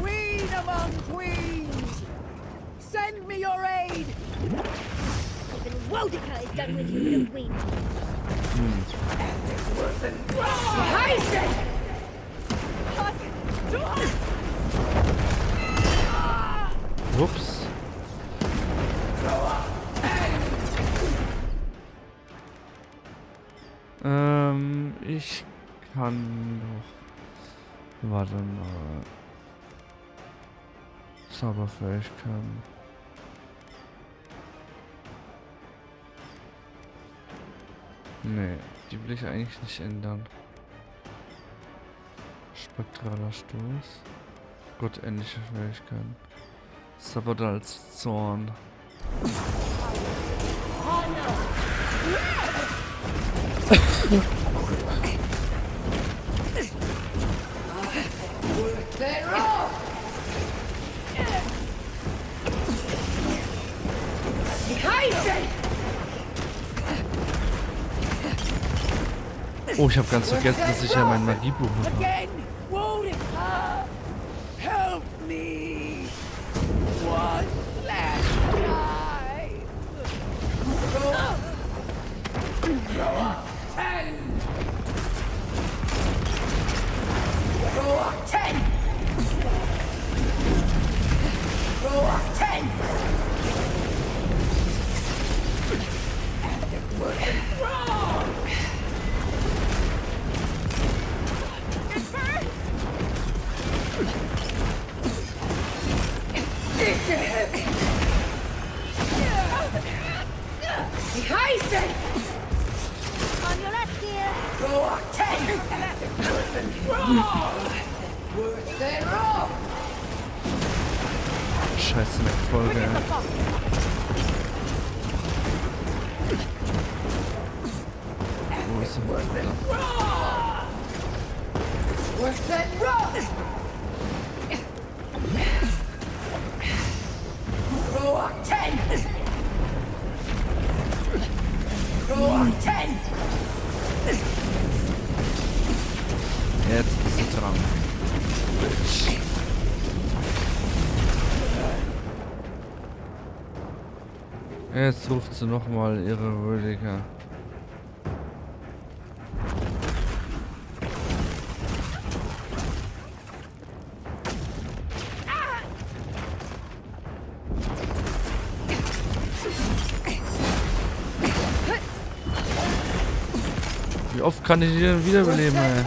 Queen among queens! Send me your aid! Even Wodica is done with you, Ludwig. Heisen! Ups. Ich kann doch. Warte mal. Zauberfähigkeiten. Nee, die will ich eigentlich nicht ändern. Spektraler Stoß. Gott, ähnliche Fähigkeiten. Sabbat als Zorn. Oh, ich habe ganz vergessen, dass ich ja mein Magiebuch habe. Help me! One last time! Go on! 10! Go on! 10! Go on! 10! And it wasn't wrong! Heisen! On your left here! Go on, 10! Worse than wrong! Scheiße, eine Folge. Wo ist er? Worse than wrong! Go on, 10! Go on, 10! Jetzt bist du dran. Jetzt ruft sie nochmal ihre Rüdiger. Wie oft kann ich die denn wiederbeleben, ey?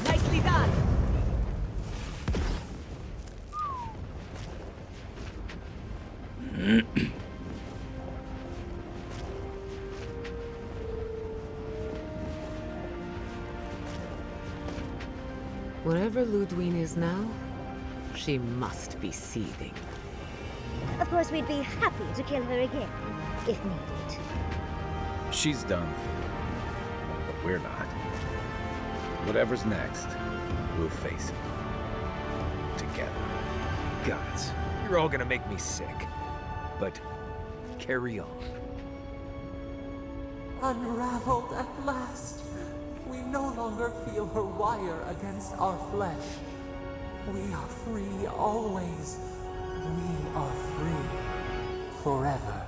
Nicely done. Wherever Ludwig is now, she must be seething. Of course, we'd be happy to kill her again, if needed. She's done. But we're not. Whatever's next, we'll face it. Together. Gods, you're all gonna make me sick. But carry on. Unraveled at last. We no longer feel her wire against our flesh. We are free always. We are free forever.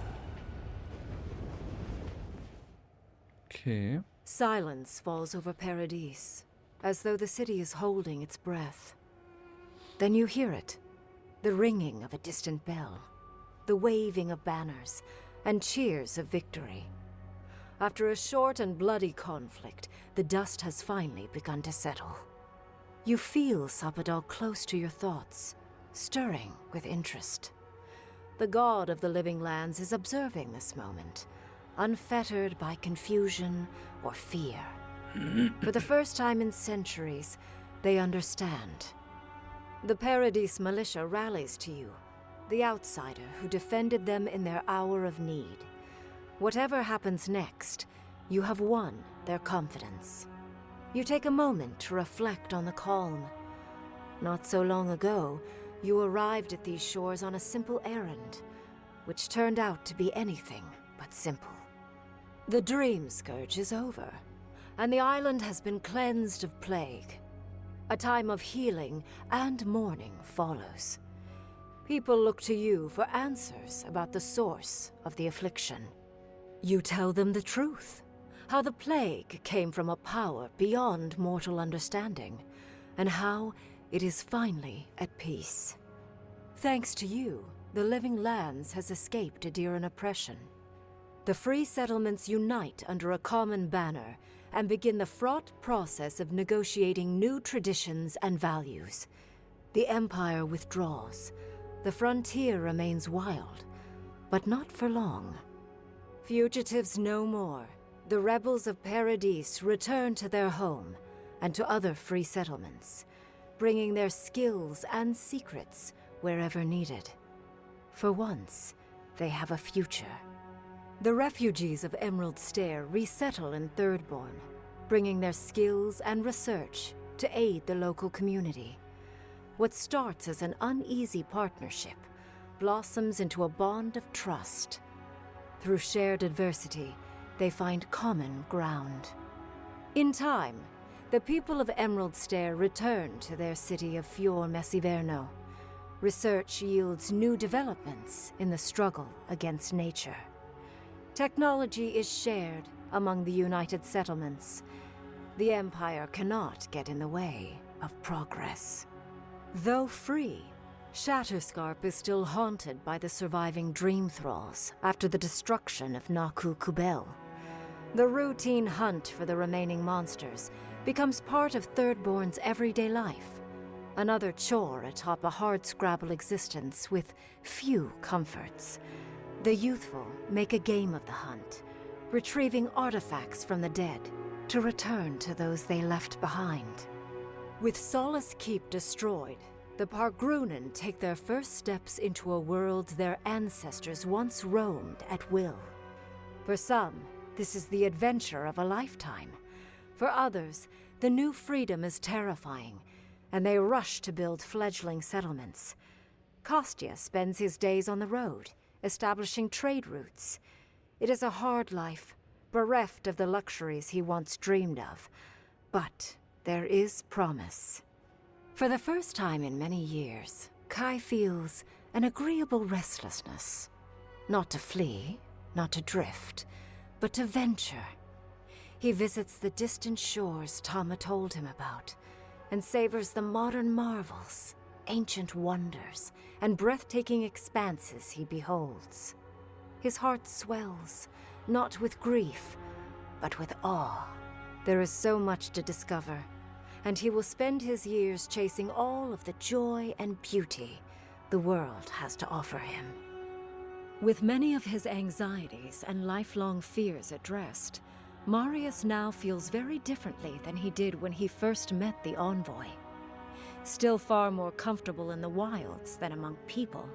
Okay. Silence falls over Paradies, as though the city is holding its breath. Then you hear it, the ringing of a distant bell, the waving of banners, and cheers of victory. After a short and bloody conflict, the dust has finally begun to settle. You feel Sapadal close to your thoughts, stirring with interest. The god of the living lands is observing this moment, unfettered by confusion or fear. For the first time in centuries, they understand. The Paradies militia rallies to you, the outsider who defended them in their hour of need. Whatever happens next, you have won their confidence. You take a moment to reflect on the calm. Not so long ago, you arrived at these shores on a simple errand, which turned out to be anything but simple. The dream scourge is over, and the island has been cleansed of plague. A time of healing and mourning follows. People look to you for answers about the source of the affliction. You tell them the truth, how the plague came from a power beyond mortal understanding, and how it is finally at peace. Thanks to you, the living lands has escaped Adiran oppression. The free settlements unite under a common banner and begin the fraught process of negotiating new traditions and values. The Empire withdraws. The frontier remains wild, but not for long. Fugitives no more. The rebels of Paradies return to their home and to other free settlements, bringing their skills and secrets wherever needed. For once, they have a future. The refugees of Emerald Stair resettle in Thirdborn, bringing their skills and research to aid the local community. What starts as an uneasy partnership blossoms into a bond of trust. Through shared adversity, they find common ground. In time, the people of Emerald Stair return to their city of Fior Messiverno. Research yields new developments in the struggle against nature. Technology is shared among the united settlements. The Empire cannot get in the way of progress. Though free, Shatterscarp is still haunted by the surviving dream thralls after the destruction of Naku Kubel. The routine hunt for the remaining monsters becomes part of Thirdborn's everyday life, another chore atop a hardscrabble existence with few comforts. The youthful make a game of the hunt, retrieving artifacts from the dead to return to those they left behind. With Solace Keep destroyed, the Pargrunen take their first steps into a world their ancestors once roamed at will. For some, this is the adventure of a lifetime. For others, the new freedom is terrifying, and they rush to build fledgling settlements. Kostya spends his days on the road, establishing trade routes. It is a hard life, bereft of the luxuries he once dreamed of. But there is promise. For the first time in many years, Kai feels an agreeable restlessness. Not to flee, not to drift, but to venture. He visits the distant shores Tama told him about, and savors the modern marvels, ancient wonders, and breathtaking expanses he beholds. His heart swells, not with grief, but with awe. There is so much to discover, and he will spend his years chasing all of the joy and beauty the world has to offer him. With many of his anxieties and lifelong fears addressed, Marius now feels very differently than he did when he first met the envoy. Still far more comfortable in the wilds than among people,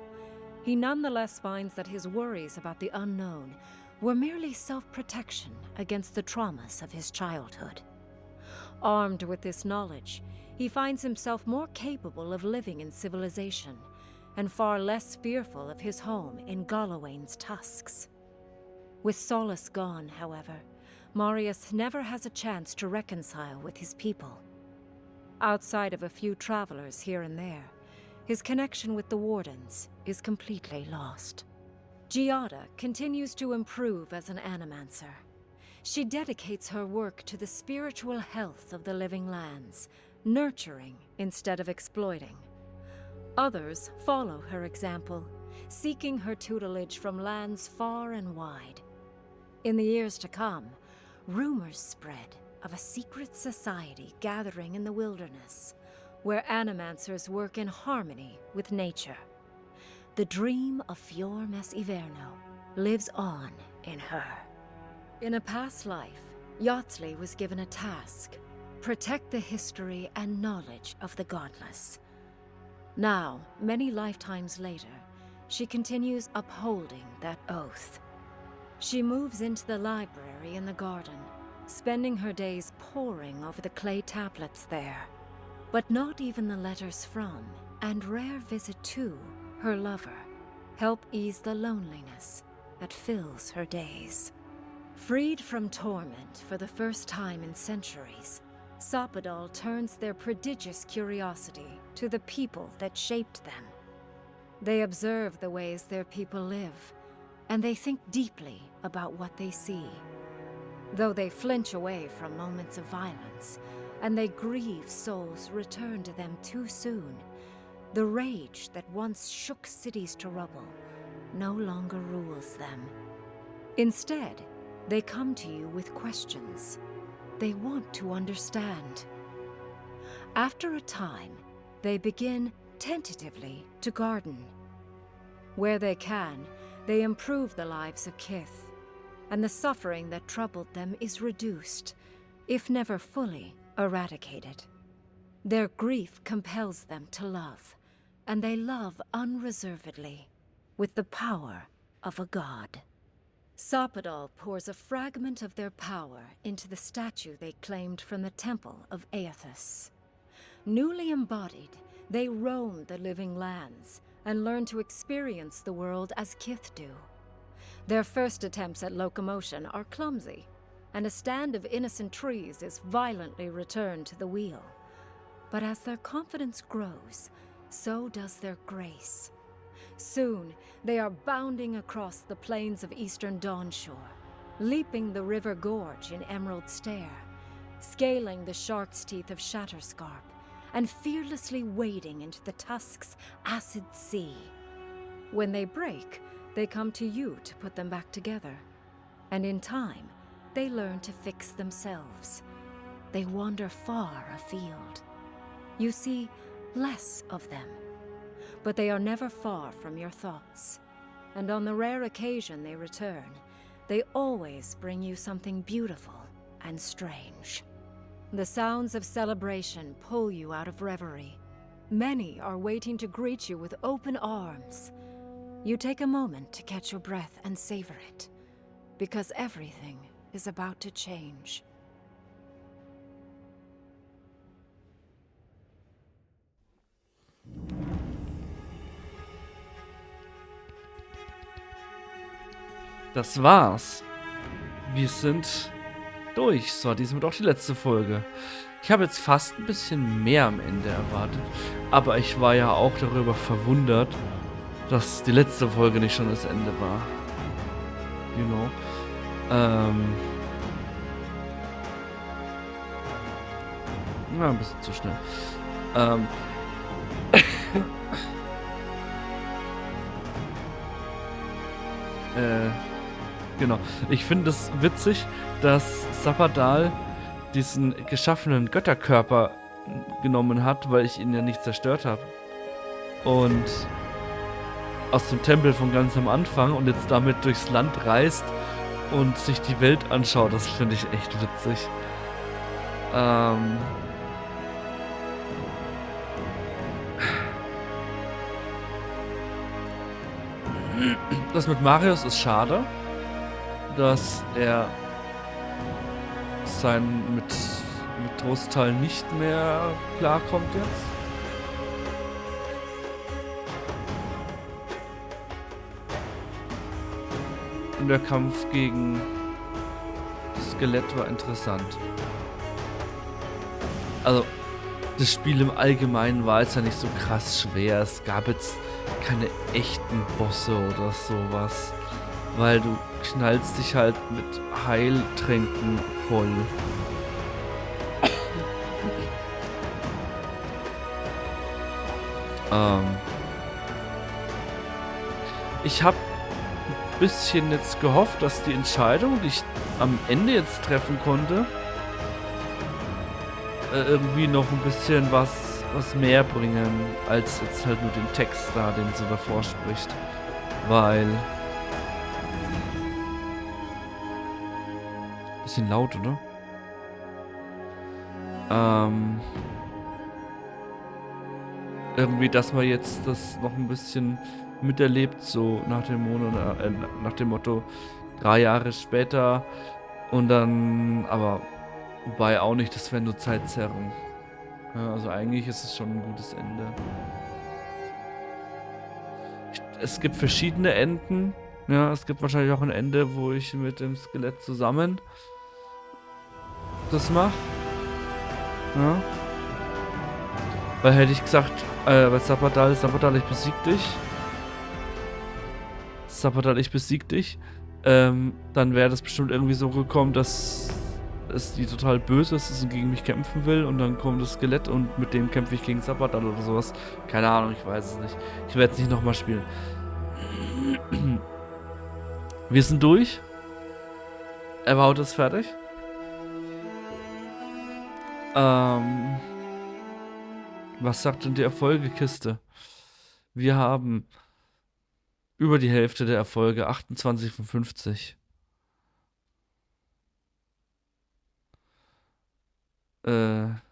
he nonetheless finds that his worries about the unknown were merely self-protection against the traumas of his childhood. Armed with this knowledge, he finds himself more capable of living in civilization and far less fearful of his home in Galawain's tusks. With Solace gone, however, Marius never has a chance to reconcile with his people. Outside of a few travelers here and there, his connection with the Wardens is completely lost. Giada continues to improve as an animancer. She dedicates her work to the spiritual health of the living lands, nurturing instead of exploiting. Others follow her example, seeking her tutelage from lands far and wide. In the years to come, rumors spread of a secret society gathering in the wilderness, where animancers work in harmony with nature. The dream of Fior Mes Iverno lives on in her. In a past life, Yachtsley was given a task: protect the history and knowledge of the godless. Now, many lifetimes later, she continues upholding that oath. She moves into the library in the garden, spending her days poring over the clay tablets there. But not even the letters from, and rare visit to, her lover help ease the loneliness that fills her days. Freed from torment for the first time in centuries, Sapadal turns their prodigious curiosity to the people that shaped them. They observe the ways their people live, and they think deeply about what they see. Though they flinch away from moments of violence, and they grieve souls returned to them too soon, the rage that once shook cities to rubble no longer rules them. Instead, they come to you with questions. They want to understand. After a time, they begin tentatively to garden. Where they can, they improve the lives of Kith, and the suffering that troubled them is reduced, if never fully eradicated. Their grief compels them to love, and they love unreservedly, with the power of a god. Sapadal pours a fragment of their power into the statue they claimed from the temple of Aethys. Newly embodied, they roam the living lands and learn to experience the world as Kith do. Their first attempts at locomotion are clumsy, and a stand of innocent trees is violently returned to the wheel. But as their confidence grows, so does their grace. Soon, they are bounding across the plains of eastern Dawnshore, leaping the river gorge in Emerald Stair, scaling the shark's teeth of Shatterscarp, and fearlessly wading into the Tusk's acid sea. When they break, they come to you to put them back together. And in time, they learn to fix themselves. They wander far afield. You see less of them, but they are never far from your thoughts. And on the rare occasion they return, they always bring you something beautiful and strange. The sounds of celebration pull you out of reverie. Many are waiting to greet you with open arms. You take a moment to catch your breath and savor it, because everything is about to change. Das war's. Wir sind durch. So, diesmal auch die letzte Folge. Ich habe jetzt fast ein bisschen mehr am Ende erwartet, aber ich war ja auch darüber verwundert, dass die letzte Folge nicht schon das Ende war. You know. Ja, ein bisschen zu schnell. Genau. Ich finde es witzig, dass Sapadal diesen geschaffenen Götterkörper genommen hat, weil ich ihn ja nicht zerstört habe. Und aus dem Tempel von ganz am Anfang und jetzt damit durchs Land reist und sich die Welt anschaut. Das finde ich echt witzig. Das mit Marius ist schade, dass er mit Trostteil nicht mehr klarkommt jetzt. Und der Kampf gegen das Skelett war interessant. Also, das Spiel im Allgemeinen war jetzt ja nicht so krass schwer. Es gab jetzt keine echten Bosse oder sowas. Weil du knallst dich halt mit Heiltränken voll. Ich habe ein bisschen jetzt gehofft, dass die Entscheidung, die ich am Ende jetzt treffen konnte, irgendwie noch ein bisschen was mehr bringen, als jetzt halt nur den Text da, den sie davor spricht. Weil... Bisschen laut, oder? Irgendwie, dass man jetzt das noch ein bisschen miterlebt, so nach dem Monat, nach dem Motto 3 Jahre später und dann, aber wobei auch nicht, das wäre nur Zeitzerrung. Ja, also eigentlich ist es schon ein gutes Ende. Es gibt verschiedene Enden. Ja, es gibt wahrscheinlich auch ein Ende, wo ich mit dem Skelett zusammen das mache. Ja. Weil hätte ich gesagt, bei Sabadal, ich besieg dich. Sabadal, ich besieg dich. Dann wäre das bestimmt irgendwie so gekommen, dass es die total böse ist und gegen mich kämpfen will und dann kommt das Skelett und mit dem kämpfe ich gegen Sabadal oder sowas. Keine Ahnung, ich weiß es nicht. Ich werde es nicht nochmal spielen. Wir sind durch. Avowed ist fertig. Was sagt denn die Erfolgekiste? Wir haben über die Hälfte der Erfolge, 28 von 50.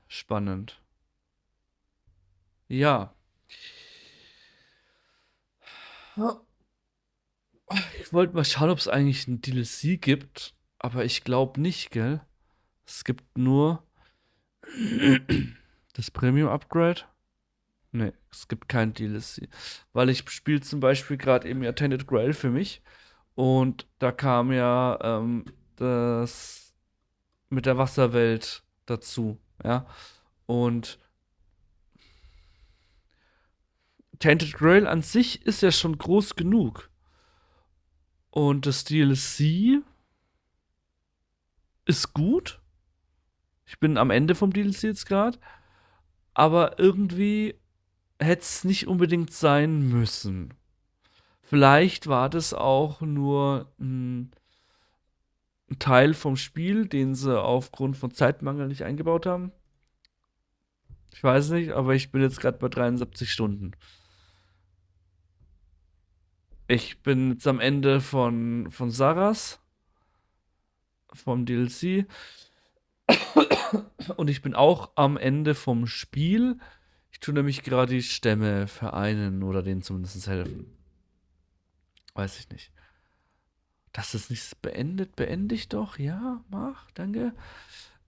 Spannend. Ja. Ich wollte mal schauen, ob es eigentlich ein DLC gibt, aber ich glaube nicht, gell? Es gibt nur das Premium-Upgrade. Ne, es gibt kein DLC. Weil ich spiele zum Beispiel gerade eben ja Tainted Grail für mich. Und da kam ja das mit der Wasserwelt dazu. Ja. Und Tainted Grail an sich ist ja schon groß genug. Und das DLC ist gut. Ich bin am Ende vom DLC jetzt gerade. Aber irgendwie hätte es nicht unbedingt sein müssen. Vielleicht war das auch nur ein Teil vom Spiel, den sie aufgrund von Zeitmangel nicht eingebaut haben. Ich weiß nicht, aber ich bin jetzt gerade bei 73 Stunden. Ich bin jetzt am Ende von Saras, vom DLC. Und ich bin auch am Ende vom Spiel. Ich tue nämlich gerade die Stämme vereinen oder denen zumindest helfen. Weiß ich nicht. Das ist nicht beendet, beende ich doch. Ja, mach, danke.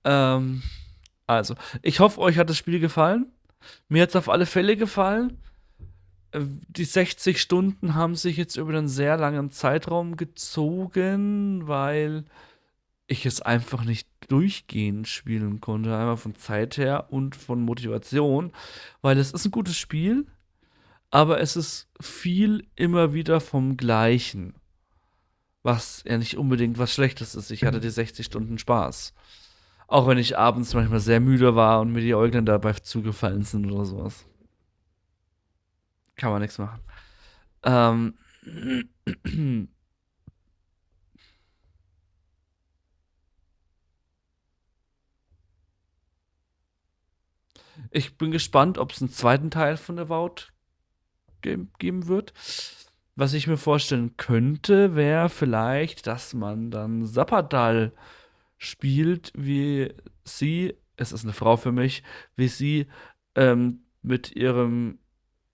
Also, ich hoffe, euch hat das Spiel gefallen. Mir hat es auf alle Fälle gefallen. Die 60 Stunden haben sich jetzt über einen sehr langen Zeitraum gezogen, weil ich es einfach nicht durchgehend spielen konnte. Einmal von Zeit her und von Motivation. Weil es ist ein gutes Spiel, aber es ist viel immer wieder vom Gleichen. Was ja nicht unbedingt was Schlechtes ist. Ich hatte die 60 Stunden Spaß. Auch wenn ich abends manchmal sehr müde war und mir die Äuglein dabei zugefallen sind oder sowas. Kann man nichts machen. Ich bin gespannt, ob es einen zweiten Teil von Avowed geben wird. Was ich mir vorstellen könnte, wäre vielleicht, dass man dann Sabadal spielt, wie sie, es ist eine Frau für mich, wie sie mit ihrem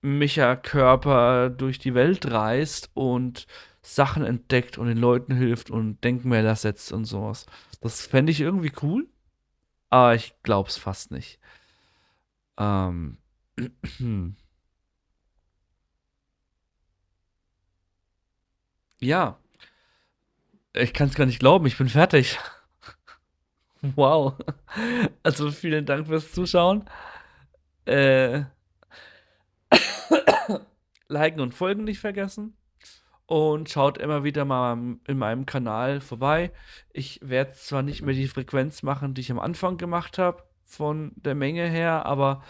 Mecha-Körper durch die Welt reist und Sachen entdeckt und den Leuten hilft und Denkmäler setzt und sowas. Das fände ich irgendwie cool, aber ich glaub's fast nicht. Ähm. Ja, ich kann es gar nicht glauben, ich bin fertig. Wow. Also vielen Dank fürs Zuschauen. Liken und folgen nicht vergessen. Und schaut immer wieder mal in meinem Kanal vorbei. Ich werde zwar nicht mehr die Frequenz machen, die ich am Anfang gemacht habe, von der Menge her, aber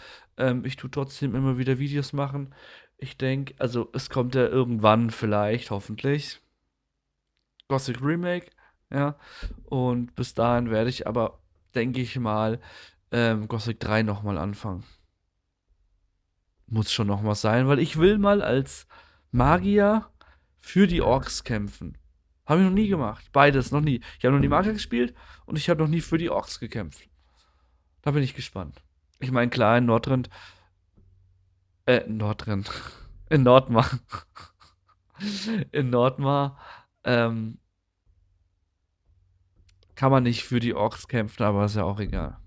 ich tue trotzdem immer wieder Videos machen. Ich denke, also es kommt ja irgendwann vielleicht, hoffentlich, Gothic Remake, ja. Und bis dahin werde ich aber, denke ich mal, Gothic 3 nochmal anfangen. Muss schon noch was sein, weil ich will mal als Magier für die Orks kämpfen. Habe ich noch nie gemacht. Beides, noch nie. Ich habe noch nie Magier gespielt und ich habe noch nie für die Orks gekämpft. Da bin ich gespannt. Ich meine, klar, in Nordrhein. Nordrhein. In Nordmar. In Nordmar, kann man nicht für die Orks kämpfen, aber ist ja auch egal.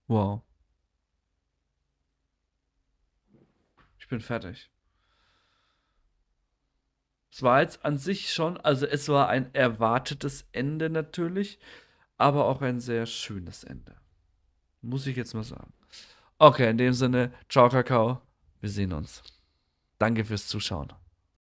Wow. Ich bin fertig. Es war jetzt an sich schon, also es war ein erwartetes Ende natürlich, aber auch ein sehr schönes Ende. Muss ich jetzt mal sagen. Okay, in dem Sinne, ciao Kakao, wir sehen uns. Danke fürs Zuschauen.